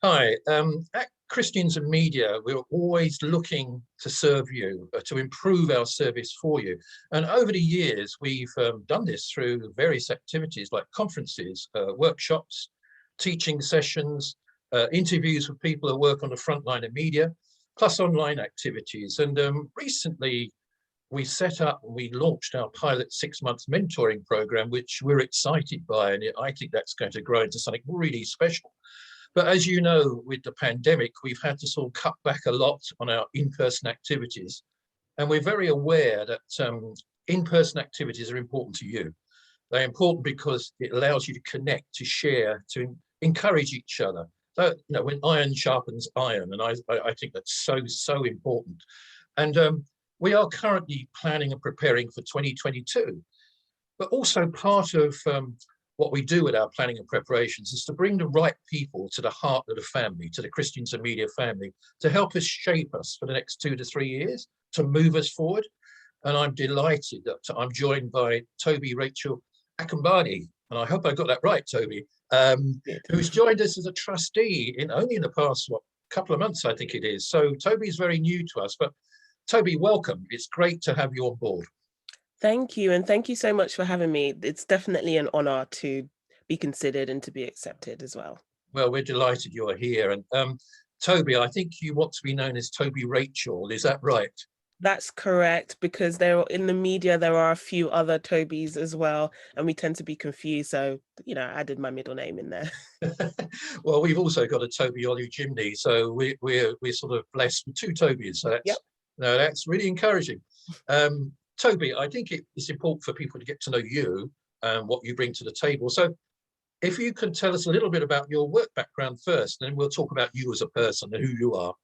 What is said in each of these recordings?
Hi, at Christians and Media, we're always looking to serve you, to improve our service for you. And over the years, we've done this through various activities like conferences, workshops, teaching sessions, interviews with people who work on the front line of media, plus online activities. And recently, we set up and we launched our pilot 6 month mentoring program, which we're excited by. And I think that's going to grow into something really special. But as you know, with the pandemic, we've had to sort of cut back a lot on our in-person activities. And we're very aware that in-person activities are important to you. They're important because it allows you to connect, to share, to encourage each other. So, when iron sharpens iron, and I think that's so important. And we are currently planning and preparing for 2022. But also part of what we do with our planning and preparations is to bring the right people to the heart of the family, to the Christians and Media family, to help us shape us for the next 2 to 3 years, to move us forward. And I'm delighted that I'm joined by Tobi Rachel Akingbade, and I hope I got that right, Tobi, who's joined us as a trustee only in the past, couple of months, I think it is. So Tobi is very new to us, but Tobi, welcome. It's great to have you on board. Thank you. And thank you so much for having me. It's definitely an honor to be considered and to be accepted as well. Well, we're delighted you're here. And Tobi, I think you want to be known as Tobi Rachel. Is that right? That's correct, because there in the media, there are a few other Tobis as well, and we tend to be confused. So, I added my middle name in there. Well, we've also got a Tobi Olu, so we're sort of blessed with two Tobis. So Yep. that's really encouraging. Tobi, I think it's important for people to get to know you and what you bring to the table. So if you can tell us a little bit about your work background first, then we'll talk about you as a person and who you are.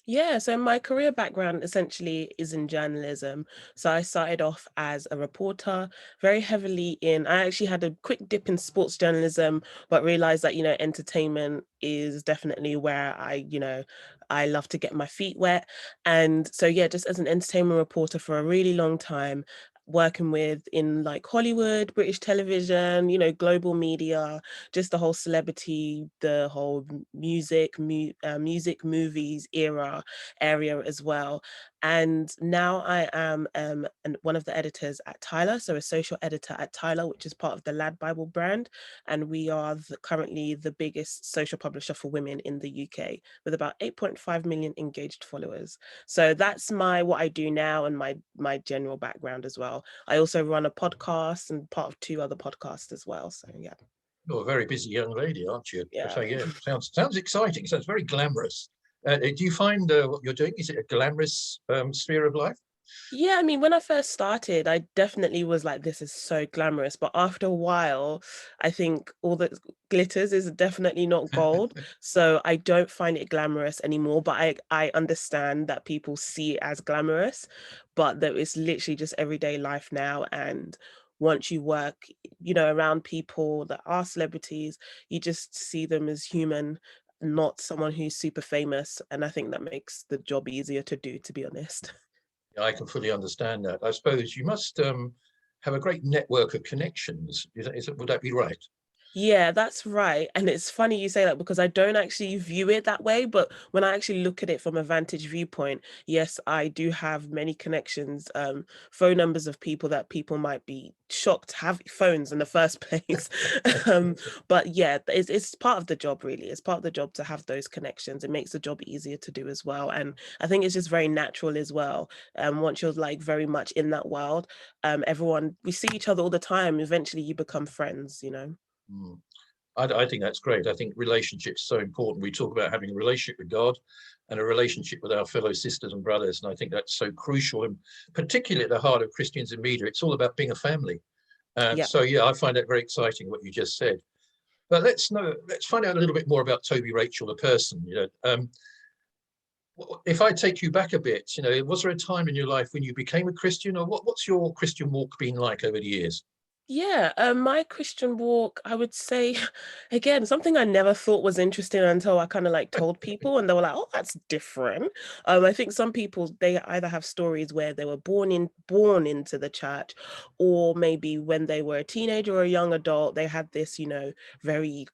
Yeah, so my career background essentially is in journalism. So I started off as a reporter, very heavily I actually had a quick dip in sports journalism, but realized that, entertainment is definitely where I love to get my feet wet. And so, yeah, just as an entertainment reporter for a really long time, working with in like Hollywood, British television, global media, just the whole celebrity, the whole music, movies area as well. And now I am one of the editors at Tyler, so a social editor at Tyler, which is part of the Lad Bible brand. And we are currently the biggest social publisher for women in the UK with about 8.5 million engaged followers. So that's what I do now and my general background as well. I also run a podcast and part of 2 other podcasts as well. So yeah. You're a very busy young lady, aren't you? Yeah. So yeah, sounds exciting. Sounds very glamorous. Do you find what you're doing, is it a glamorous sphere of life? Yeah, I mean, when I first started, I definitely was like, this is so glamorous. But after a while, I think all that glitters is definitely not gold. So I don't find it glamorous anymore. But I understand that people see it as glamorous, but that it's literally just everyday life now. And once you work, around people that are celebrities, you just see them as human, not someone who's super famous. And I think that makes the job easier to do, to be honest. I can fully understand that. I suppose you must have a great network of connections. Would that be right? Yeah, that's right. And it's funny you say that because I don't actually view it that way. But when I actually look at it from a vantage viewpoint, yes, I do have many connections, phone numbers of people that people might be shocked to have phones in the first place. um, but yeah, it's part of the job, really. It's part of the job to have those connections. It makes the job easier to do as well. And I think it's just very natural as well. Once you're like very much in that world, we see each other all the time. Eventually you become friends. Mm. I think that's great. I think relationships are so important. We talk about having a relationship with God and a relationship with our fellow sisters and brothers. And I think that's so crucial. And particularly at the heart of Christians in Media, it's all about being a family. Yeah. So yeah, I find that very exciting what you just said. But let's find out a little bit more about Tobi Rachel, the person. If I take you back a bit, was there a time in your life when you became a Christian, or what's your Christian walk been like over the years? Yeah, my Christian walk, I would say, again, something I never thought was interesting until I kind of like told people, and they were like, "Oh, that's different." I think some people they either have stories where they were born into the church, or maybe when they were a teenager or a young adult, they had this, very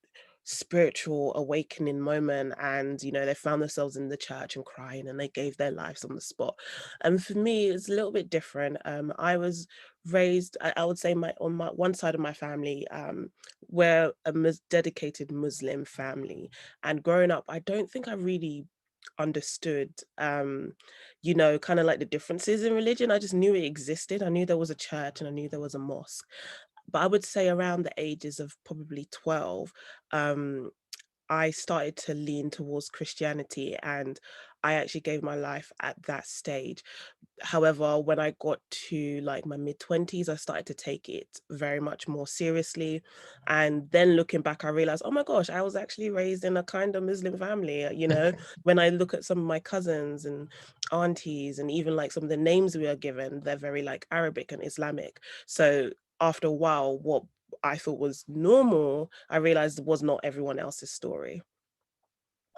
spiritual awakening moment, and they found themselves in the church and crying, and they gave their lives on the spot. And for me, it's a little bit different. I was raised, I would say, on my one side of my family, we're a dedicated Muslim family, and growing up, I don't think I really understood kind of like the differences in religion. I just knew it existed. I knew there was a church and I knew there was a mosque. But I would say around the ages of probably 12, um, I started to lean towards Christianity, and I actually gave my life at that stage. However, when I got to like my mid-20s, I started to take it very much more seriously. And then looking back, I realized, oh my gosh, I was actually raised in a kind of Muslim family. When I look at some of my cousins and aunties, and even like some of the names we are given, they're very like Arabic and Islamic. So after a while, what I thought was normal, I realized was not everyone else's story.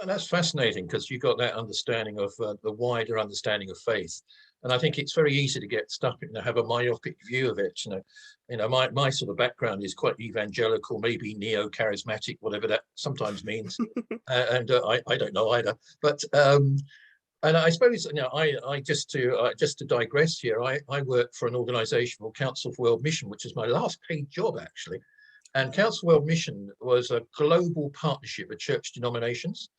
And that's fascinating, because you got that understanding of the wider understanding of faith. And I think it's very easy to get stuck in, have a myopic view of it. My sort of background is quite evangelical, maybe neo-charismatic, whatever that sometimes means. And I don't know either. But and I suppose, I just to digress here, I work for an organization called Council for World Mission, which is my last paid job, actually. And Council for World Mission was a global partnership of church denominations,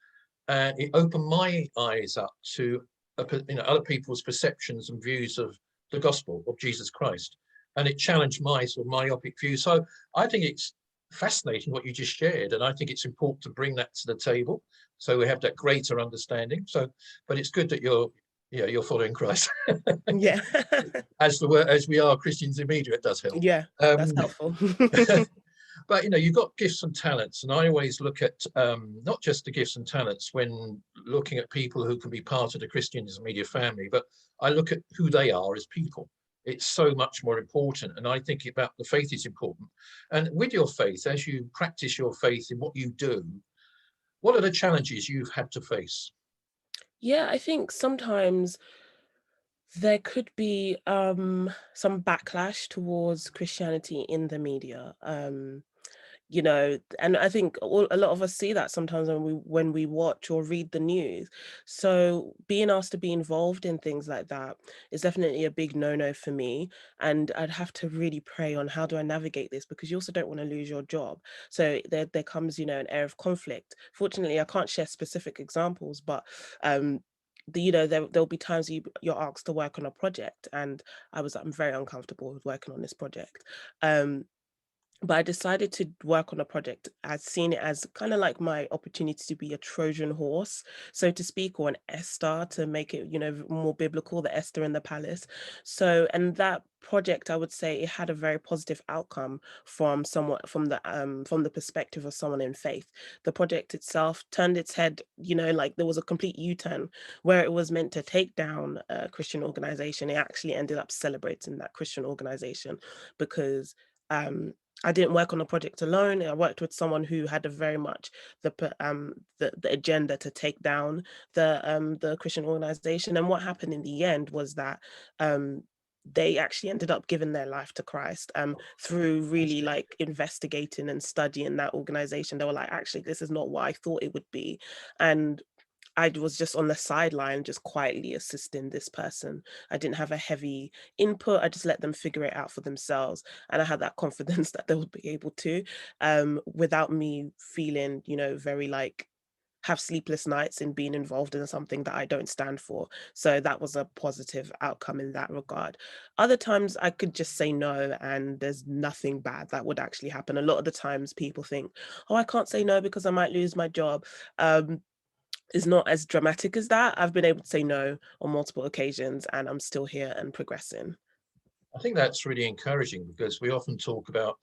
and it opened my eyes up to other people's perceptions and views of the gospel of Jesus Christ, and it challenged my sort of myopic view. So I think it's fascinating what you just shared, and I think it's important to bring that to the table so we have that greater understanding. So, but it's good that you're following Christ. Yeah. As we are Christians in media, it does help. Yeah, that's Um, helpful. but you've got gifts and talents, and I always look at not just the gifts and talents when looking at people who can be part of the Christians media family, but I look at who they are as people. It's so much more important, and I think about the faith is important. And with your faith, as you practice your faith in what you do, what are the challenges you've had to face? Yeah, I think sometimes there could be some backlash towards Christianity in the media. And I think a lot of us see that sometimes when we watch or read the news. So being asked to be involved in things like that is definitely a big no-no for me. And I'd have to really pray on how do I navigate this, because you also don't want to lose your job. So there comes, an air of conflict. Fortunately, I can't share specific examples, but there'll be times you're asked to work on a project, and I'm very uncomfortable with working on this project. But I decided to work on a project. I'd seen it as kind of like my opportunity to be a Trojan horse, so to speak, or an Esther, to make it, more biblical, the Esther in the palace. So, and that project, I would say it had a very positive outcome from the perspective of someone in faith. The project itself turned its head, like there was a complete U-turn where it was meant to take down a Christian organization. It actually ended up celebrating that Christian organization, because I didn't work on the project alone. I worked with someone who had a very much the agenda to take down the Christian organization. And what happened in the end was that they actually ended up giving their life to Christ through really like investigating and studying that organization. They were like, actually, this is not what I thought it would be. And I was just on the sideline, just quietly assisting this person. I didn't have a heavy input. I just let them figure it out for themselves. And I had that confidence that they would be able to, without me feeling, very like have sleepless nights in being involved in something that I don't stand for. So that was a positive outcome in that regard. Other times I could just say no, and there's nothing bad that would actually happen. A lot of the times people think, oh, I can't say no because I might lose my job. Is not as dramatic as that. I've been able to say no on multiple occasions, and I'm still here and progressing. I think that's really encouraging, because we often talk about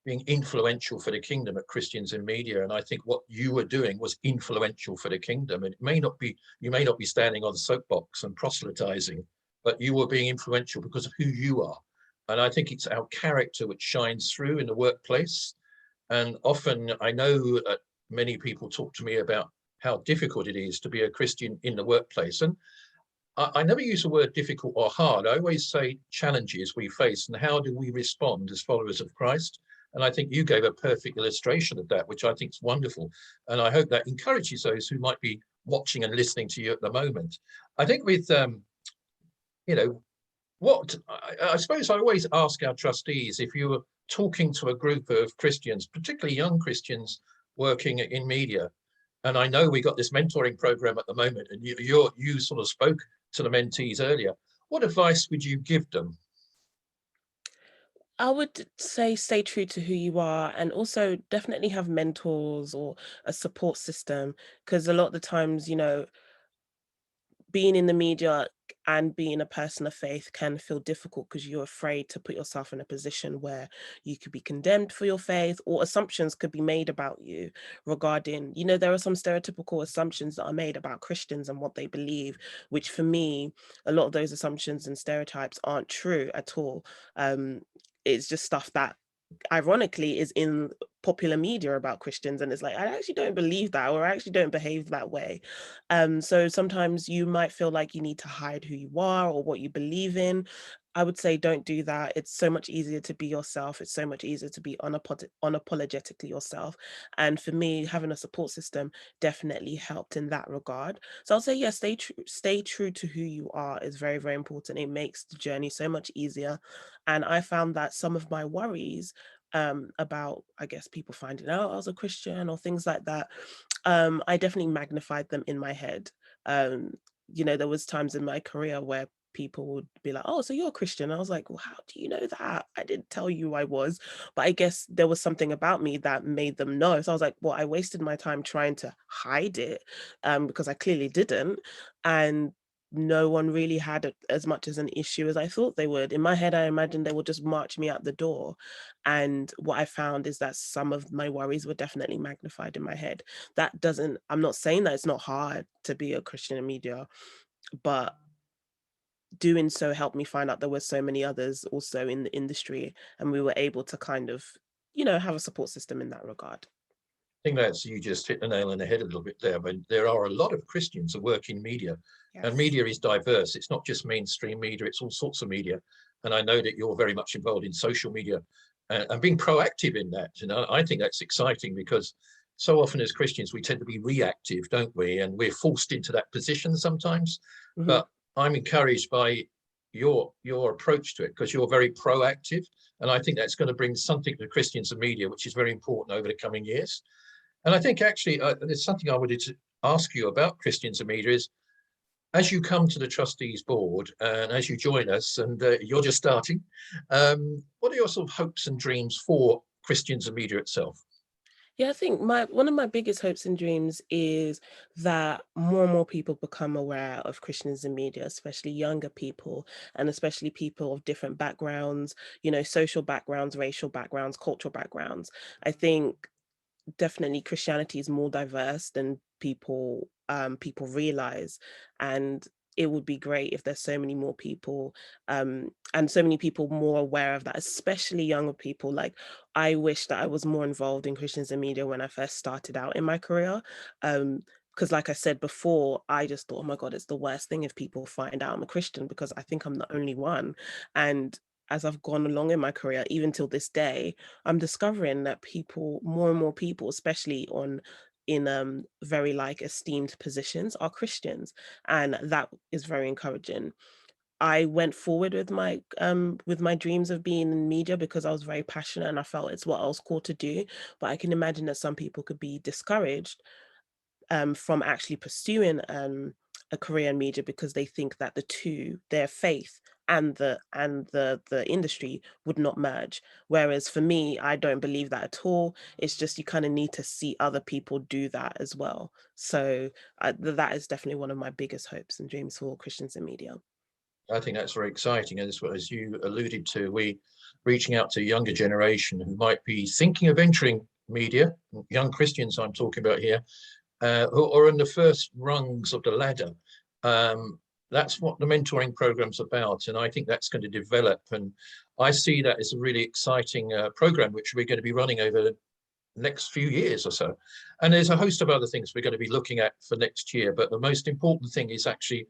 being influential for the kingdom at Christians in media, and I think what you were doing was influential for the kingdom. And you may not be standing on the soapbox and proselytizing, but you were being influential because of who you are. And I think it's our character which shines through in the workplace. And often I know that many people talk to me about how difficult it is to be a Christian in the workplace. And I never use the word difficult or hard. I always say challenges we face and how do we respond as followers of Christ. And I think you gave a perfect illustration of that, which I think is wonderful. And I hope that encourages those who might be watching and listening to you at the moment. I think with, you know, what I suppose I always ask our trustees, if you were talking to a group of Christians, particularly young Christians working in media, and I know we got this mentoring program at the moment, and you sort of spoke to the mentees earlier. What advice would you give them? I would say stay true to who you are, and also definitely have mentors or a support system, because a lot of the times, being in the media and being a person of faith can feel difficult because you're afraid to put yourself in a position where you could be condemned for your faith, or assumptions could be made about you regarding, there are some stereotypical assumptions that are made about Christians and what they believe, which for me, a lot of those assumptions and stereotypes aren't true at all. It's just stuff that ironically is in popular media about Christians, and it's like, I actually don't believe that, or I actually don't behave that way. So sometimes you might feel like you need to hide who you are or what you believe in. I would say don't do that. It's so much easier to be yourself. It's so much easier to be unapologetically yourself. And for me, having a support system definitely helped in that regard. So I'll say, yes, stay true to who you are is very, very important. It makes the journey so much easier. And I found that some of my worries about, I guess, people finding out I was a Christian or things like that, I definitely magnified them in my head. Um, there was times in my career where people would be like, "Oh, so you're a Christian?" I was like, "Well, how do you know that? I didn't tell you I was." But I guess there was something about me that made them know. So I was like, "Well, I wasted my time trying to hide it, because I clearly didn't." And no one really had as much as an issue as I thought they would. In my head, I imagined they would just march me out the door. And what I found is that some of my worries were definitely magnified in my head. I'm not saying that it's not hard to be a Christian in media, but doing so helped me find out there were so many others also in the industry, and we were able to kind of, have a support system in that regard. I think that's, you just hit the nail on the head a little bit there, but there are a lot of Christians who work in media, and Yes. media is diverse. It's not just mainstream media, it's all sorts of media. And I know that you're very much involved in social media and being proactive in that. I think that's exciting, because so often as Christians, we tend to be reactive, don't we? And we're forced into that position sometimes. Hmm. But I'm encouraged by your approach to it, because you're very proactive. And I think that's going to bring something to Christians and media, which is very important over the coming years. And I think actually there's something I wanted to ask you about Christians and media is, as you come to the trustees board and as you join us, and you're just starting, what are your sort of hopes and dreams for Christians and media itself? Yeah, I think one of my biggest hopes and dreams is that more and more people become aware of Christians in media, especially younger people, and especially people of different backgrounds, social backgrounds, racial backgrounds, cultural backgrounds. I think definitely Christianity is more diverse than people realize, and it would be great if there's so many more people, and so many people more aware of that, especially younger people. Like, I wish that I was more involved in Christians in media when I first started out in my career. Because like I said before, I just thought, oh my God, it's the worst thing if people find out I'm a Christian, because I think I'm the only one. And as I've gone along in my career, even till this day, I'm discovering that more and more people, especially in very like esteemed positions, are Christians, and that is very encouraging. I went forward with my dreams of being in media because I was very passionate and I felt it's what I was called to do. But I can imagine that some people could be discouraged from actually pursuing a career in media because they think that their faith and the industry would not merge. Whereas for me, I don't believe that at all. It's just you kind of need to see other people do that as well. So that is definitely one of my biggest hopes and dreams for Christians in media. I think that's very exciting. And as you alluded to, we reaching out to a younger generation who might be thinking of entering media, young Christians I'm talking about here, who are in the first rungs of the ladder. That's what the mentoring program's about, and I think that's going to develop. And I see that as a really exciting program, which we're going to be running over the next few years or so. And there's a host of other things we're going to be looking at for next year. But the most important thing is actually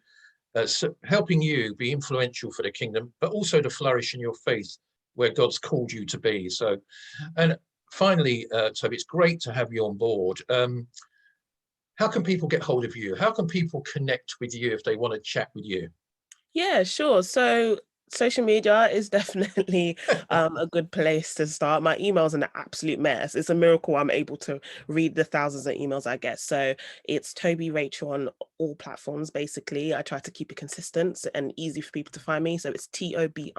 helping you be influential for the kingdom, but also to flourish in your faith where God's called you to be. So, and finally, Toby, it's great to have you on board. How can people get hold of you? How can people connect with you if they want to chat with you? Yeah, sure. So social media is definitely a good place to start. My email's an absolute mess. It's a miracle I'm able to read the thousands of emails I get. So it's Tobi Rachel on all platforms, basically. I try to keep it consistent and easy for people to find me. So it's Tobi,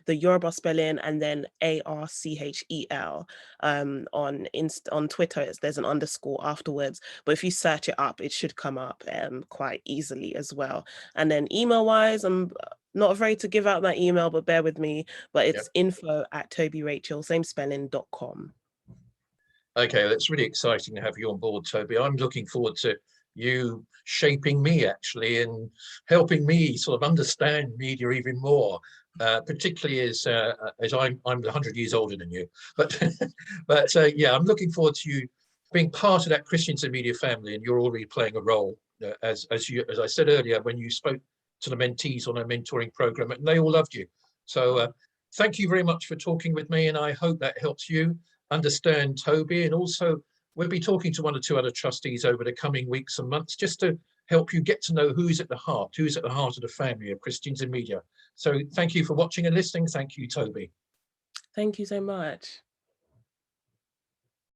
the Yoruba spelling, and then Archel. On Twitter, there's an underscore afterwards. But if you search it up, it should come up quite easily as well. And then email wise, I'm not afraid to give out my email, but bear with me. But Yep. it's info@TobiRachel, same spelling.com. Okay, that's really exciting to have you on board, Toby. I'm looking forward to you shaping me actually and helping me sort of understand media even more, particularly as I'm 100 years older than you. But yeah, I'm looking forward to you being part of that Christians in Media family, and you're already playing a role as I said earlier when you spoke to the mentees on our mentoring program, and they all loved you. So thank you very much for talking with me, and I hope that helps you understand Toby. And also we'll be talking to 1 or 2 other trustees over the coming weeks and months just to help you get to know who's at the heart of the family of Christians in Media. So thank you for watching and listening. Thank you, Toby. Thank you so much.